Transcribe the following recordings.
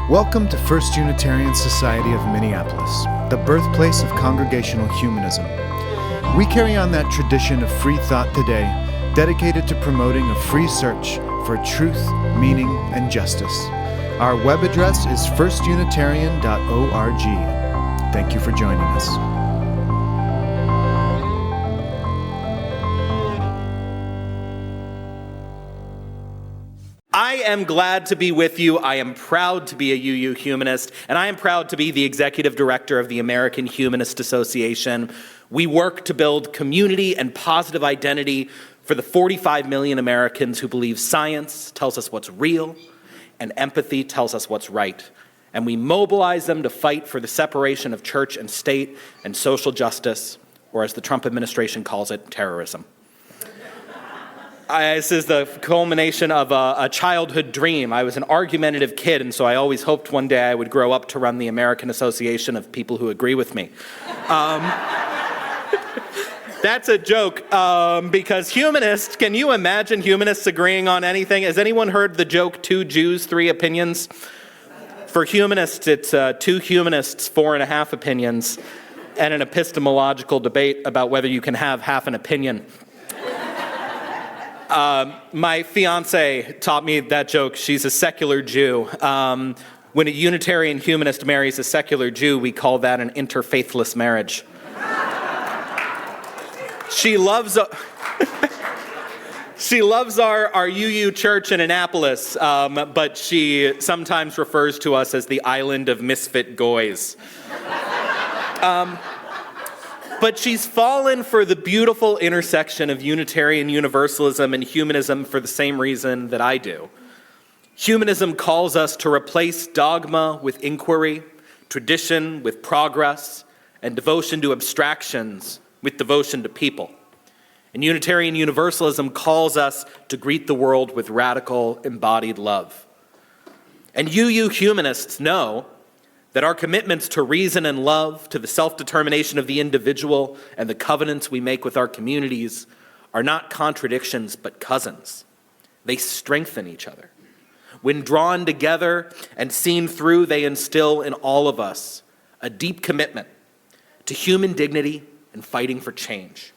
Welcome to First Unitarian Society of Minneapolis, the birthplace of congregational humanism. We carry on that tradition of free thought today, dedicated to promoting a free search for truth, meaning, and justice. Our web address is firstunitarian.org. Thank you for joining us. I am glad to be with you. I am proud to be a UU humanist, and I am proud to be the executive director of the American Humanist Association. We work to build community and positive identity for the 45 million Americans who believe science tells us what's real and empathy tells us what's right. And we mobilize them to fight for the separation of church and state and social justice, or as the Trump administration calls it, terrorism. This is the culmination of a childhood dream. I was an argumentative kid, and so I always hoped one day I would grow up to run the American Association of People Who Agree with Me. That's a joke, because humanists, can you imagine humanists agreeing on anything? Has anyone heard the joke, 2 Jews, 3 opinions? For humanists, it's 2 humanists, 4.5 opinions, and an epistemological debate about whether you can have half an opinion. My fiance taught me that joke. She's a secular Jew. When a Unitarian humanist marries a secular Jew, we call that an interfaithless marriage. She loves our UU church in Annapolis, but she sometimes refers to us as the island of misfit goys. But she's fallen for the beautiful intersection of Unitarian Universalism and humanism for the same reason that I do. Humanism calls us to replace dogma with inquiry, tradition with progress, and devotion to abstractions with devotion to people. And Unitarian Universalism calls us to greet the world with radical, embodied love. And UU humanists know that our commitments to reason and love, to the self-determination of the individual, and the covenants we make with our communities are not contradictions, but cousins. They strengthen each other. When drawn together and seen through, they instill in all of us a deep commitment to human dignity and fighting for change.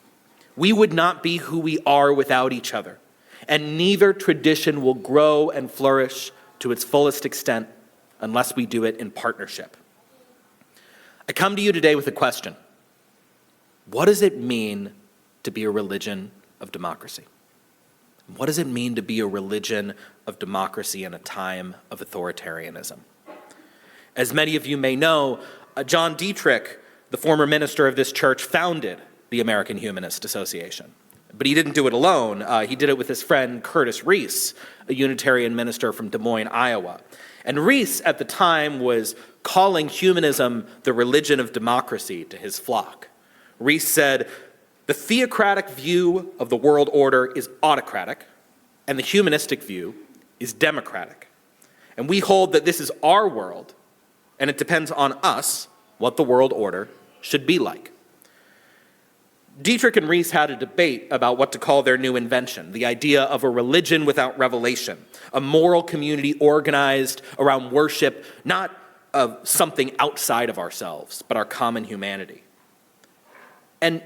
We would not be who we are without each other, and neither tradition will grow and flourish to its fullest extent unless we do it in partnership. I come to you today with a question. What does it mean to be a religion of democracy? What does it mean to be a religion of democracy in a time of authoritarianism? As many of you may know, John Dietrich, the former minister of this church, founded the American Humanist Association. But he didn't do it alone. He did it with his friend Curtis Reese, a Unitarian minister from Des Moines, Iowa. And Reese, at the time, was calling humanism the religion of democracy to his flock. Reese said, the theocratic view of the world order is autocratic, and the humanistic view is democratic. And we hold that this is our world, and it depends on us what the world order should be like. Dietrich and Reese had a debate about what to call their new invention, the idea of a religion without revelation, a moral community organized around worship, not of something outside of ourselves, but our common humanity. And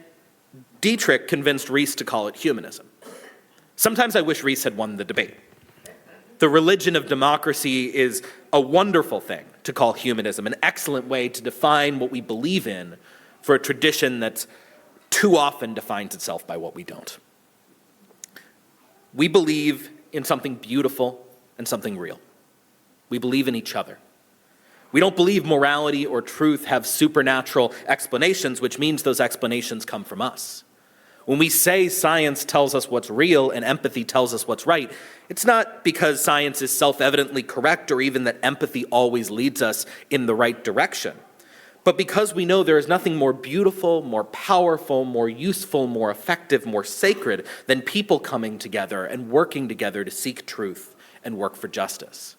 Dietrich convinced Reese to call it humanism. Sometimes I wish Reese had won the debate. The religion of democracy is a wonderful thing to call humanism, an excellent way to define what we believe in for a tradition that's too often defines itself by what we don't. We believe in something beautiful and something real. We believe in each other. We don't believe morality or truth have supernatural explanations, which means those explanations come from us. When we say science tells us what's real and empathy tells us what's right, it's not because science is self-evidently correct or even that empathy always leads us in the right direction, but because we know there is nothing more beautiful, more powerful, more useful, more effective, more sacred than people coming together and working together to seek truth and work for justice.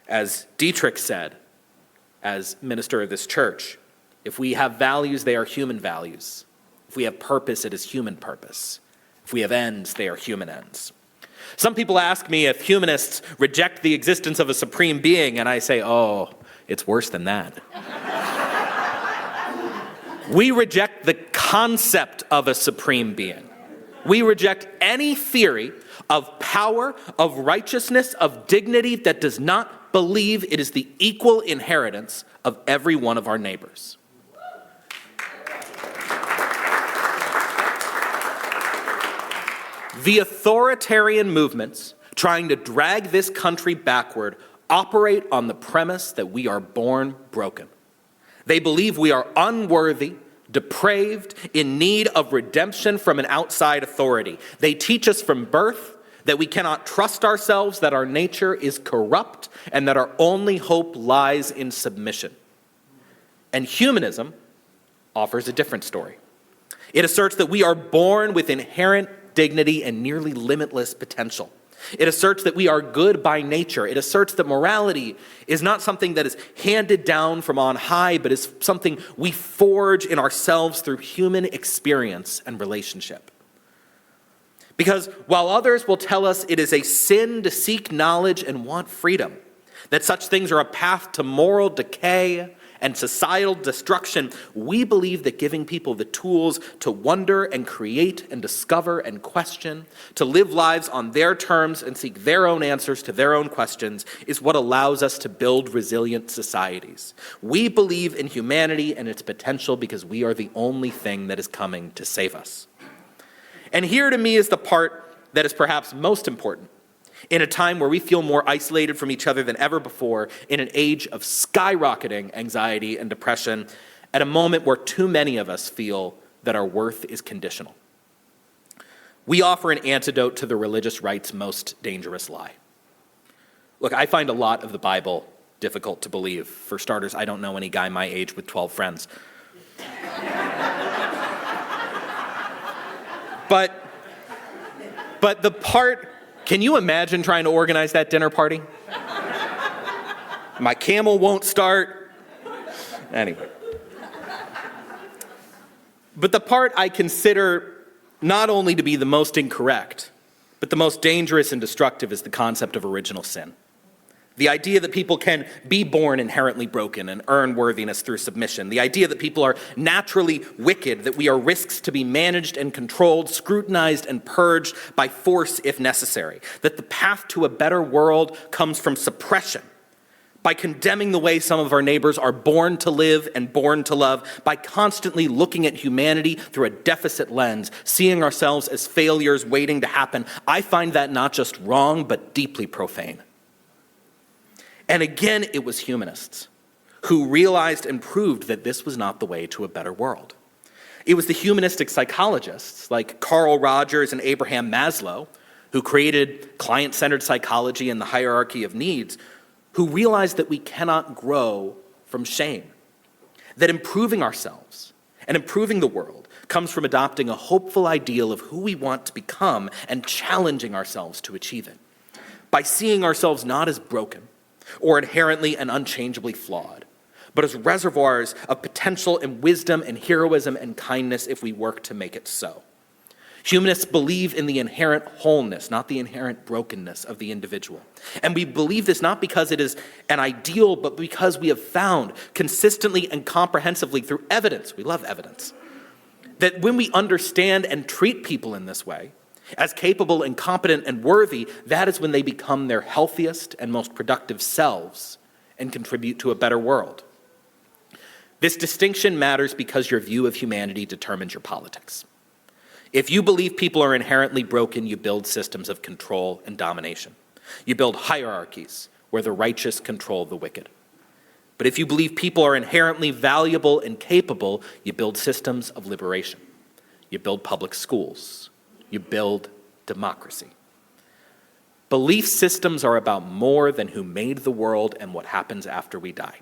As Dietrich said, as minister of this church, if we have values, they are human values. If we have purpose, it is human purpose. If we have ends, they are human ends. Some people ask me if humanists reject the existence of a supreme being, and I say, oh, it's worse than that. We reject the concept of a supreme being. We reject any theory of power, of righteousness, of dignity that does not believe it is the equal inheritance of every one of our neighbors. The authoritarian movements trying to drag this country backward operate on the premise that we are born broken. They believe we are unworthy, depraved, in need of redemption from an outside authority. They teach us from birth that we cannot trust ourselves, that our nature is corrupt, and that our only hope lies in submission. And humanism offers a different story. It asserts that we are born with inherent dignity and nearly limitless potential. It asserts that we are good by nature. It asserts that morality is not something that is handed down from on high, but is something we forge in ourselves through human experience and relationship. Because while others will tell us it is a sin to seek knowledge and want freedom, that such things are a path to moral decay and societal destruction, we believe that giving people the tools to wonder and create and discover and question, to live lives on their terms and seek their own answers to their own questions, is what allows us to build resilient societies. We believe in humanity and its potential because we are the only thing that is coming to save us. And here to me is the part that is perhaps most important. In a time where we feel more isolated from each other than ever before, in an age of skyrocketing anxiety and depression, at a moment where too many of us feel that our worth is conditional. We offer an antidote to the religious right's most dangerous lie. Look, I find a lot of the Bible difficult to believe. For starters, I don't know any guy my age with 12 friends. But the part... Can you imagine trying to organize that dinner party? My camel won't start. Anyway. But the part I consider not only to be the most incorrect, but the most dangerous and destructive is the concept of original sin. The idea that people can be born inherently broken and earn worthiness through submission. The idea that people are naturally wicked, that we are risks to be managed and controlled, scrutinized and purged by force if necessary. That the path to a better world comes from suppression, by condemning the way some of our neighbors are born to live and born to love, by constantly looking at humanity through a deficit lens, seeing ourselves as failures waiting to happen. I find that not just wrong, but deeply profane. And again, it was humanists who realized and proved that this was not the way to a better world. It was the humanistic psychologists like Carl Rogers and Abraham Maslow, who created client-centered psychology and the hierarchy of needs, who realized that we cannot grow from shame, that improving ourselves and improving the world comes from adopting a hopeful ideal of who we want to become and challenging ourselves to achieve it, by seeing ourselves not as broken, or inherently and unchangeably flawed, but as reservoirs of potential and wisdom and heroism and kindness if we work to make it so. Humanists believe in the inherent wholeness, not the inherent brokenness of the individual. And we believe this not because it is an ideal, but because we have found consistently and comprehensively through evidence, we love evidence, that when we understand and treat people in this way, as capable and competent and worthy, that is when they become their healthiest and most productive selves and contribute to a better world. This distinction matters because your view of humanity determines your politics. If you believe people are inherently broken, you build systems of control and domination. You build hierarchies where the righteous control the wicked. But if you believe people are inherently valuable and capable, you build systems of liberation. You build public schools. You build democracy. Belief systems are about more than who made the world and what happens after we die.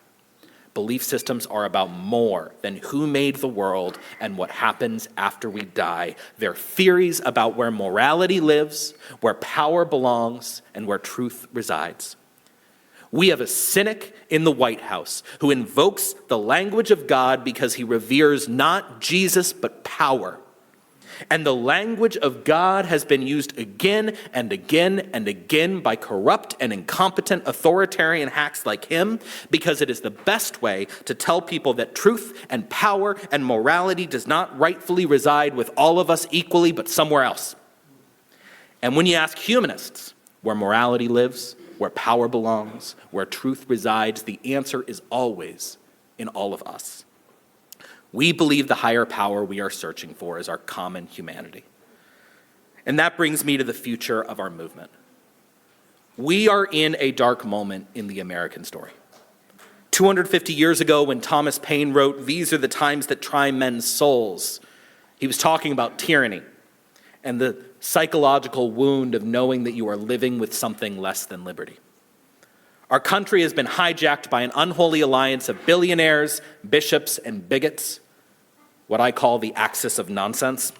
Belief systems are about more than who made the world and what happens after we die. They're theories about where morality lives, where power belongs, and where truth resides. We have a cynic in the White House who invokes the language of God because he reveres not Jesus but power. And the language of God has been used again and again and again by corrupt and incompetent authoritarian hacks like him, because it is the best way to tell people that truth and power and morality does not rightfully reside with all of us equally, but somewhere else. And when you ask humanists where morality lives, where power belongs, where truth resides, the answer is always in all of us. We believe the higher power we are searching for is our common humanity. And that brings me to the future of our movement. We are in a dark moment in the American story. 250 years ago, when Thomas Paine wrote, "These are the times that try men's souls," he was talking about tyranny and the psychological wound of knowing that you are living with something less than liberty. Our country has been hijacked by an unholy alliance of billionaires, bishops, and bigots, what I call the axis of nonsense.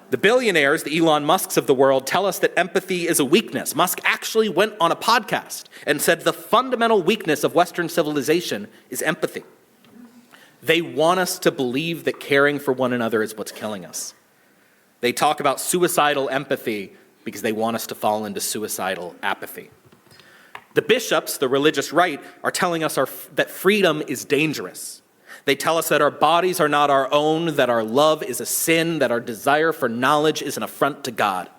The billionaires, the Elon Musks of the world, tell us that empathy is a weakness. Musk actually went on a podcast and said the fundamental weakness of Western civilization is empathy. They want us to believe that caring for one another is what's killing us. They talk about suicidal empathy because they want us to fall into suicidal apathy. The bishops, the religious right, are telling us that freedom is dangerous. They tell us that our bodies are not our own, that our love is a sin, that our desire for knowledge is an affront to God.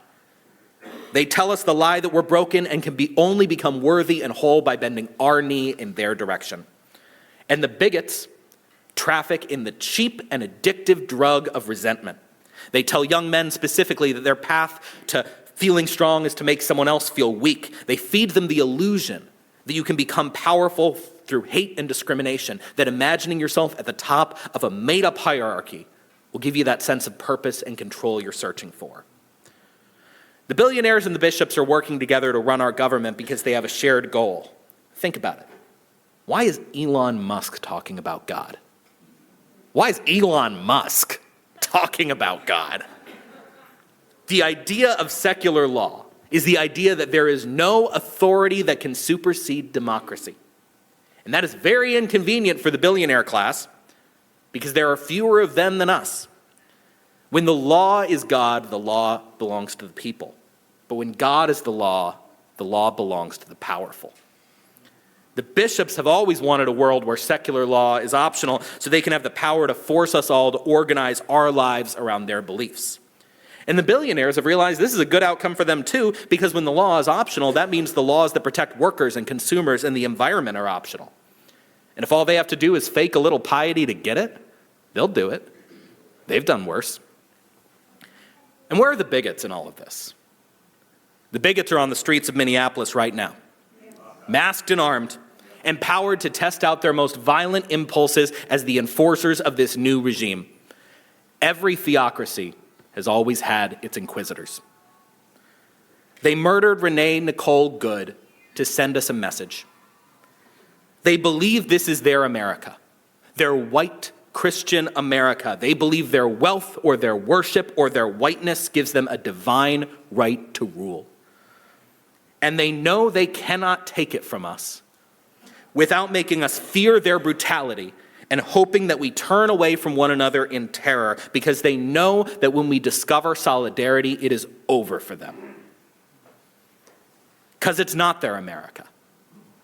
They tell us the lie that we're broken and can only become worthy and whole by bending our knee in their direction. And the bigots traffic in the cheap and addictive drug of resentment. They tell young men specifically that their path to feeling strong is to make someone else feel weak. They feed them the illusion that you can become powerful through hate and discrimination, that imagining yourself at the top of a made-up hierarchy will give you that sense of purpose and control you're searching for. The billionaires and the bishops are working together to run our government because they have a shared goal. Think about it. Why is Elon Musk talking about God? Why is Elon Musk talking about God? The idea of secular law is the idea that there is no authority that can supersede democracy. And that is very inconvenient for the billionaire class because there are fewer of them than us. When the law is God, the law belongs to the people. But when God is the law belongs to the powerful. The bishops have always wanted a world where secular law is optional so they can have the power to force us all to organize our lives around their beliefs. And the billionaires have realized this is a good outcome for them too, because when the law is optional, that means the laws that protect workers and consumers and the environment are optional. And if all they have to do is fake a little piety to get it, they'll do it. They've done worse. And where are the bigots in all of this? The bigots are on the streets of Minneapolis right now, masked and armed, empowered to test out their most violent impulses as the enforcers of this new regime. Every theocracy has always had its inquisitors. They murdered Renee Nicole Good to send us a message. They believe this is their America, their white Christian America. They believe their wealth or their worship or their whiteness gives them a divine right to rule. And they know they cannot take it from us without making us fear their brutality and hoping that we turn away from one another in terror, because they know that when we discover solidarity, it is over for them. Because it's not their America.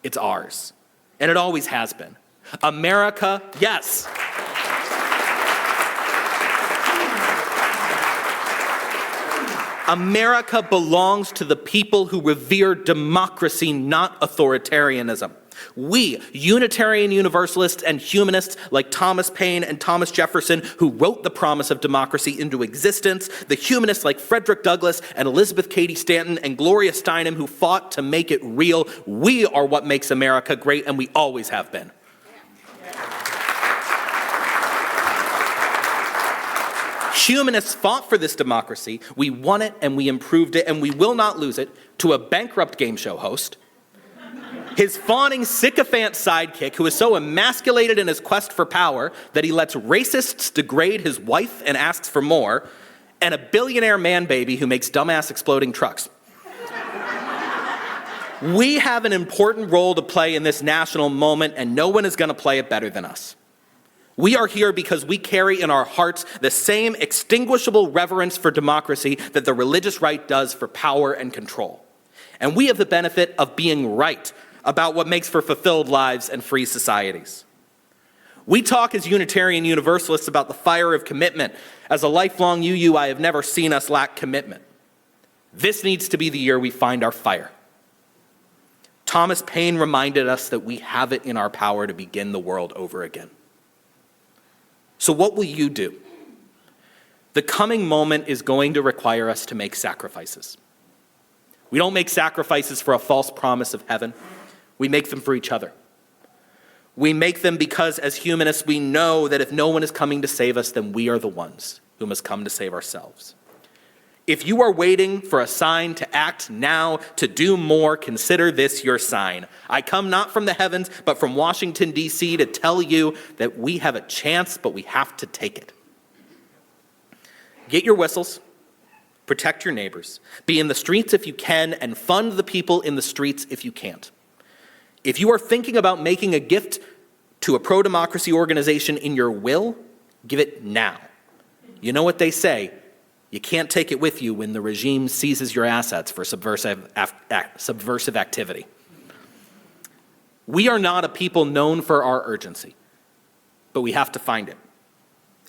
It's ours. And it always has been. America, yes. America belongs to the people who revere democracy, not authoritarianism. We, Unitarian Universalists and humanists like Thomas Paine and Thomas Jefferson, who wrote the promise of democracy into existence, the humanists like Frederick Douglass and Elizabeth Cady Stanton and Gloria Steinem, who fought to make it real, we are what makes America great, and we always have been. Humanists fought for this democracy. We won it and we improved it, and we will not lose it to a bankrupt game show host, his fawning sycophant sidekick who is so emasculated in his quest for power that he lets racists degrade his wife and asks for more, and a billionaire man-baby who makes dumbass exploding trucks. We have an important role to play in this national moment, and no one is going to play it better than us. We are here because we carry in our hearts the same extinguishable reverence for democracy that the religious right does for power and control. And we have the benefit of being right about what makes for fulfilled lives and free societies. We talk as Unitarian Universalists about the fire of commitment. As a lifelong UU, I have never seen us lack commitment. This needs to be the year we find our fire. Thomas Paine reminded us that we have it in our power to begin the world over again. So what will you do? The coming moment is going to require us to make sacrifices. We don't make sacrifices for a false promise of heaven. We make them for each other. We make them because as humanists, we know that if no one is coming to save us, then we are the ones who must come to save ourselves. If you are waiting for a sign to act now, to do more, consider this your sign. I come not from the heavens, but from Washington, D.C. to tell you that we have a chance, but we have to take it. Get your whistles, protect your neighbors, be in the streets if you can, and fund the people in the streets if you can't. If you are thinking about making a gift to a pro-democracy organization in your will, give it now. You know what they say, you can't take it with you when the regime seizes your assets for subversive activity. We are not a people known for our urgency, but we have to find it.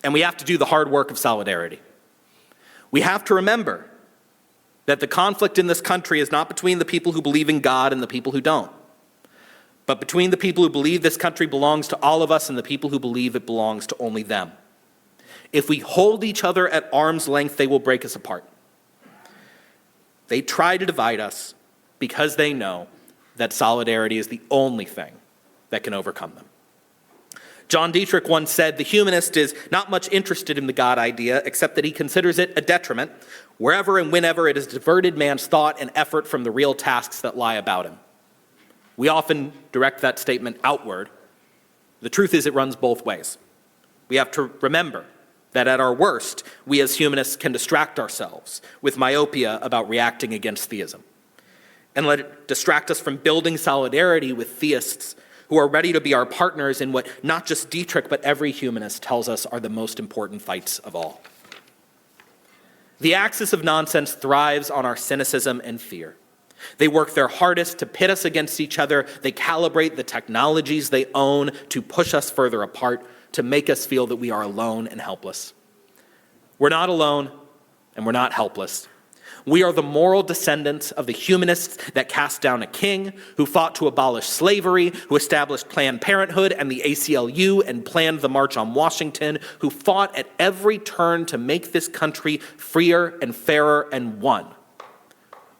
And we have to do the hard work of solidarity. We have to remember that the conflict in this country is not between the people who believe in God and the people who don't, but between the people who believe this country belongs to all of us and the people who believe it belongs to only them. If we hold each other at arm's length, they will break us apart. They try to divide us because they know that solidarity is the only thing that can overcome them. John Dietrich once said, the humanist is not much interested in the God idea, except that he considers it a detriment wherever and whenever it has diverted man's thought and effort from the real tasks that lie about him. We often direct that statement outward. The truth is it runs both ways. We have to remember that at our worst, we as humanists can distract ourselves with myopia about reacting against theism, and let it distract us from building solidarity with theists who are ready to be our partners in what not just Dietrich but every humanist tells us are the most important fights of all. The axis of nonsense thrives on our cynicism and fear. They work their hardest to pit us against each other. They calibrate the technologies they own to push us further apart, to make us feel that we are alone and helpless. We're not alone, and we're not helpless. We are the moral descendants of the humanists that cast down a king, who fought to abolish slavery, who established Planned Parenthood and the ACLU and planned the March on Washington, who fought at every turn to make this country freer and fairer and one.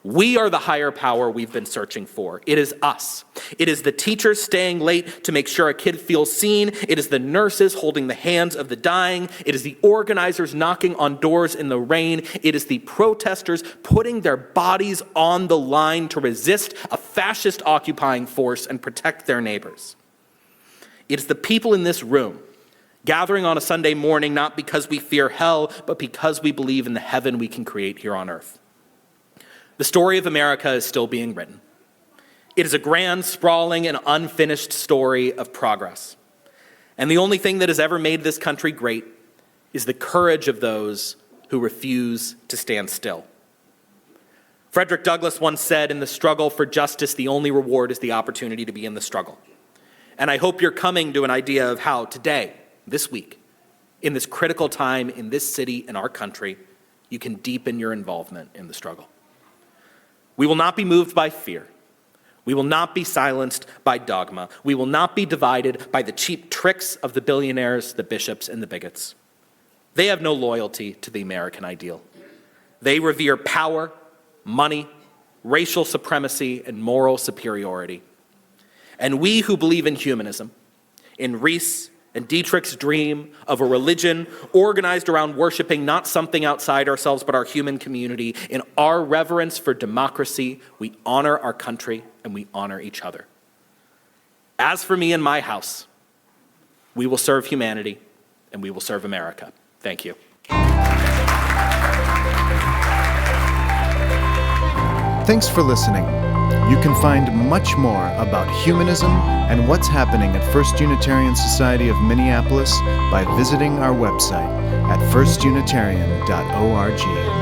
We are the higher power we've been searching for. It is us. It is the teachers staying late to make sure a kid feels seen. It is the nurses holding the hands of the dying. It is the organizers knocking on doors in the rain. It is the protesters putting their bodies on the line to resist a fascist occupying force and protect their neighbors. It is the people in this room gathering on a Sunday morning not because we fear hell, but because we believe in the heaven we can create here on earth. The story of America is still being written. It is a grand, sprawling, and unfinished story of progress. And the only thing that has ever made this country great is the courage of those who refuse to stand still. Frederick Douglass once said, in the struggle for justice, the only reward is the opportunity to be in the struggle. And I hope you're coming to an idea of how today, this week, in this critical time in this city, in our country, you can deepen your involvement in the struggle. We will not be moved by fear. We will not be silenced by dogma. We will not be divided by the cheap tricks of the billionaires, the bishops, and the bigots. They have no loyalty to the American ideal. They revere power, money, racial supremacy, and moral superiority. And we who believe in humanism, in Reese and Dietrich's dream of a religion organized around worshiping not something outside ourselves but our human community, in our reverence for democracy, we honor our country and we honor each other. As for me and my house, we will serve humanity and we will serve America. Thank you. Thanks for listening. You can find much more about humanism and what's happening at First Unitarian Society of Minneapolis by visiting our website at firstunitarian.org.